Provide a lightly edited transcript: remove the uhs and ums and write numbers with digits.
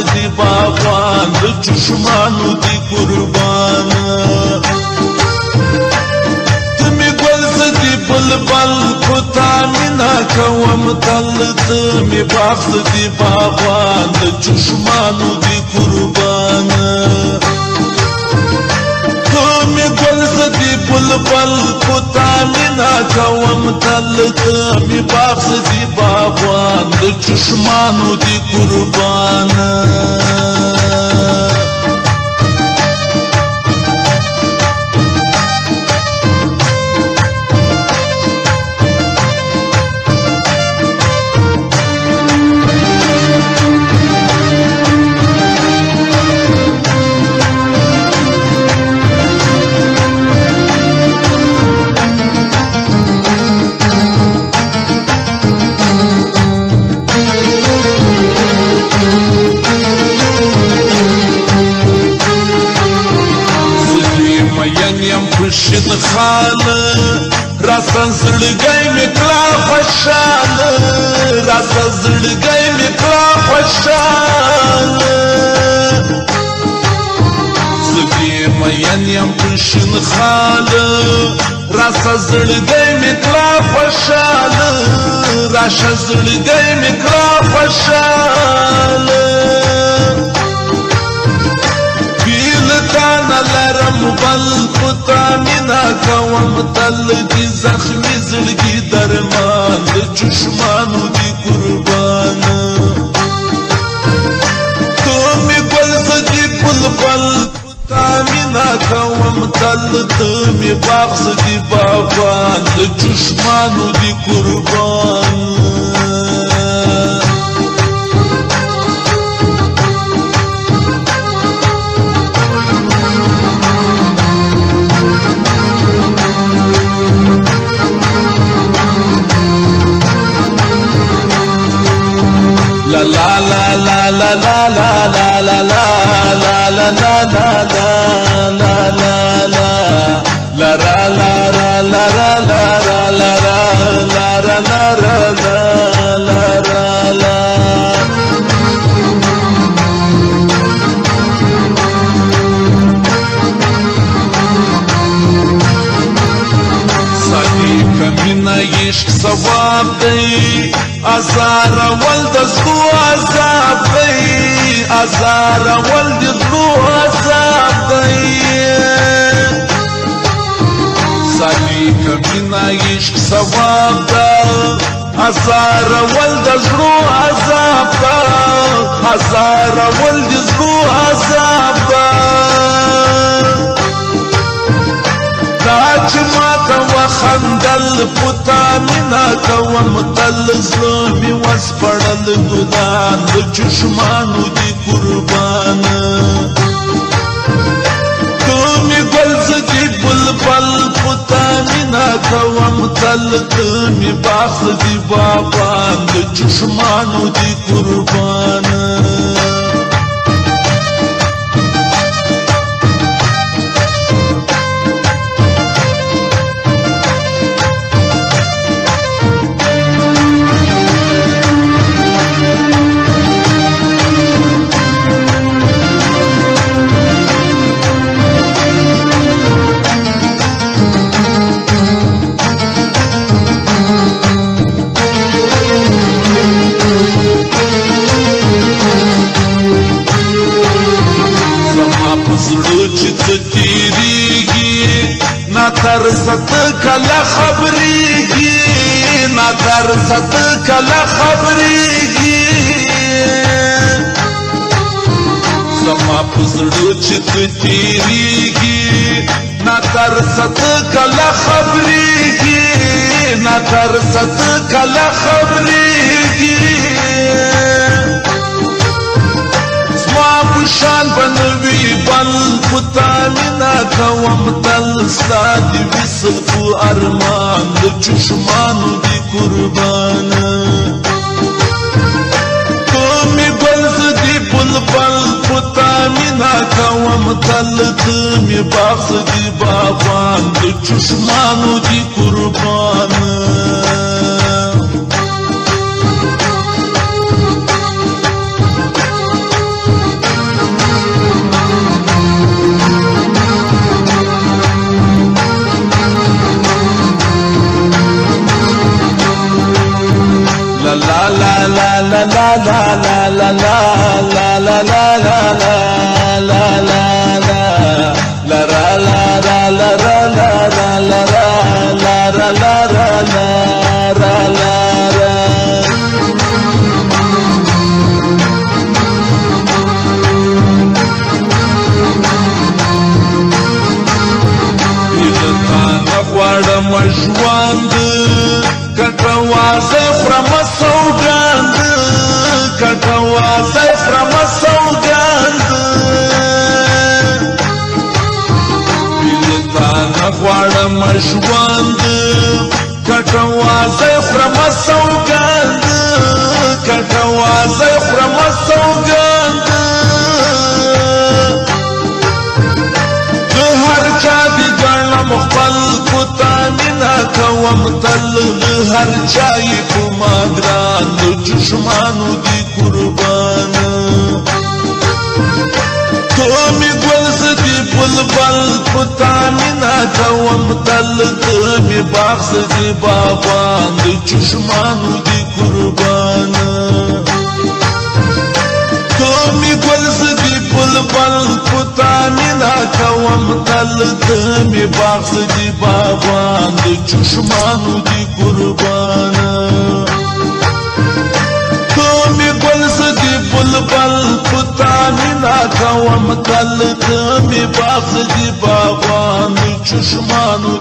دی باغوان د چشمانو دی قربان تمی گل زدی بلبل پتا مینا کوم تل تمی باغ زدی باغوان د چشمانو دی قربان تمی گل زدی بلبل پتا مینا کوم تل تمی باغ زدی باغوان د چشمانو دی قربان پشت خاله راسا زړګی مې کړه خوشاله راسا زړګی مې کړه خوشاله زګي مین یم پشت خاله راسا زړګی مې کړه خوشاله راسا زړګی مې کړه خوشاله تانا لرم بل پتا مینا کوم تل دی زخمی زړګي درمان د چشمانو دی قربان تو می گل زدی بلبل پتا مینا کوم تل تمی باغ زدی باغوان د چشمانو دی قربان la la la la la la la la la la la la la la la la la la la ra la ra la ra la ra la ra la ra la ra la ra la سادی کمینا عشق ثواب دی ازار ولد زلو عذاب دی ازار ولد زلو عذاب دی سالی کمینا عشق ثواب دا ازار ولد زلو عذاب دا ازار ولد زلو عذاب دا چې ماته وخندل پتا مینا کوم تل زلمی وسپړل ګدان د چشمانو دی قربان تمی گل زدی بلبل پتا مینا کوم تل تمی باغ دی باغوان د چشمانو دی قربان ترست کلا خبریږي نا ترست کلا خبریږي زما پزړو چې تیریږي نا ترست کلا خبریږي نا ترست کلا خبریږي شان بنوي بل پتا مینا کوم تل ستادي وسفو ارمان د چشمانو دی قربان تمی گل زدی بلبل پتا مینا کوم تل تمی باغ زدی باغوان د چشمانو دی قربان ژوند کټه وازه خورم سوګند کټه وازه خورم سوګند تا نه غواړم ژوند کټه وازه خورم سوګند کټه وازه خورم سوګند هر چا دي ګڼم خپل کوتا مینا کوم تل هر چای په ما ګران د چشمانو دي قربان تو می ګل زدي بلبل کوتا مینا کوم تل می باغ زدي باغوان د چشمانو دي قربان تو می ګل زدي بلبل کوتا مینا کوم تل می باغ زدي باغوان د چشمانو دي قربان تو می ګل زدي بلبل کوتا مینا کوم تل می باغ زدي باغوان د چشمانو